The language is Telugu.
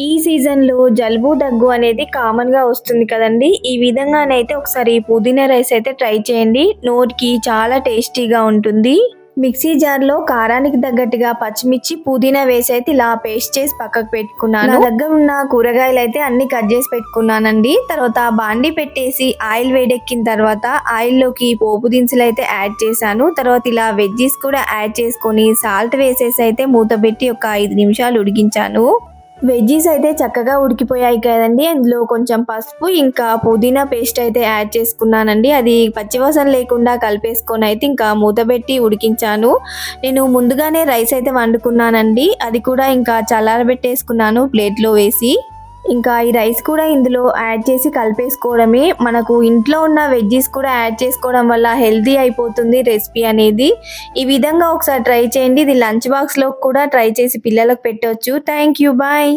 ఈ సీజన్‌లో జలుబు, దగ్గు అనేది కామన్‌గా వస్తుంది కదండీ! ఈ విధంగానైతే ఒకసారి పుదీనా రైస్ అయితే ట్రై చేయండి. నోటికి చాలా టేస్టీగా ఉంటుంది. మిక్సీ జార్‌లో కారానికి తగ్గట్టుగా పచ్చిమిర్చి, పుదీనా వేసి అయితే ఇలా పేస్ట్ చేసి పక్కకు పెట్టుకున్నాను. నా దగ్గర ఉన్న కూరగాయలైతే అన్నీ కట్ చేసి పెట్టుకున్నానండి. తర్వాత బాండీ పెట్టేసి ఆయిల్ వేడెక్కిన తర్వాత ఆయిల్‌లోకి పోపు దినుసులైతే యాడ్ చేశాను. తర్వాత ఇలా వెజ్జీస్ కూడా యాడ్ చేసుకొని సాల్ట్ వేసేసి అయితే మూత పెట్టి ఒక 5 నిమిషాలు ఉడికించాను. వెజ్జీస్ అయితే చక్కగా ఉడికిపోయాయి కదండీ! అందులో కొంచెం పసుపు, ఇంకా పుదీనా పేస్ట్ అయితే యాడ్ చేసుకున్నానండి. అది పచ్చివాసన లేకుండా కలిపేసుకొని అయితే ఇంకా మూత పెట్టి ఉడికించాను. నేను ముందుగానే రైస్ అయితే వండుకున్నానండి. అది కూడా ఇంకా చల్లారబెట్టేసుకున్నాను ప్లేట్‌లో వేసి. ఇంకా ఈ రైస్ కూడా ఇందులో యాడ్ చేసి కలిపేసుకోవడమే. మనకు ఇంట్లో ఉన్న వెజ్జీస్ కూడా యాడ్ చేసుకోవడం వల్ల హెల్తీ అయిపోతుంది రెసిపీ అనేది. ఈ విధంగా ఒకసారి ట్రై చేయండి. ఇది లంచ్ బాక్స్‌లో కూడా ట్రై చేసి పిల్లలకు పెట్టొచ్చు. Thank you. బాయ్.